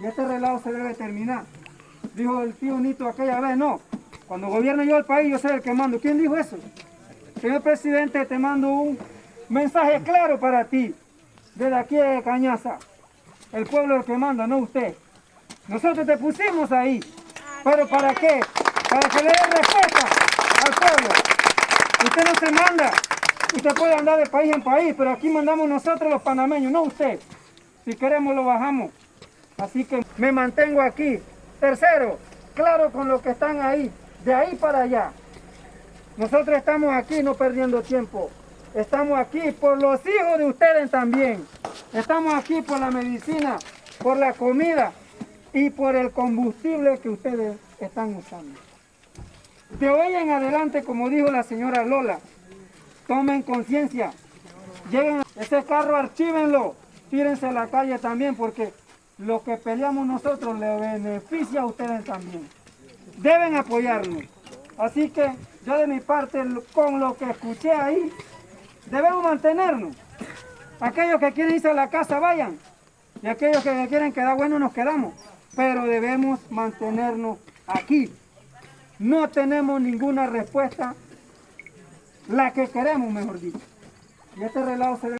Y este relajo se debe terminar. Dijo el tío Nito aquella vez, no. Cuando gobierne yo el país, yo soy el que mando. ¿Quién dijo eso? Señor presidente, te mando un mensaje claro para ti. Desde aquí de Cañaza. El pueblo es el que manda, no usted. Nosotros te pusimos ahí. ¿Pero para qué? Para que le dé respuesta al pueblo. Usted no se manda. Usted puede andar de país en país, pero aquí mandamos nosotros los panameños, no usted. Si queremos lo bajamos. Así que me mantengo aquí. Tercero, claro con los que están ahí, de ahí para allá. Nosotros estamos aquí no perdiendo tiempo. Estamos aquí por los hijos de ustedes también. Estamos aquí por la medicina, por la comida y por el combustible que ustedes están usando. De hoy en adelante, como dijo la señora Lola, tomen conciencia. Lleguen ese carro, archívenlo, tírense a la calle también, porque lo que peleamos nosotros le beneficia a ustedes también. Deben apoyarnos. Así que yo de mi parte, con lo que escuché ahí, debemos mantenernos. Aquellos que quieren irse a la casa, vayan. Y aquellos que quieren quedar buenos, nos quedamos. Pero debemos mantenernos aquí. No tenemos ninguna respuesta, la que queremos, mejor dicho. Y este relajo se debe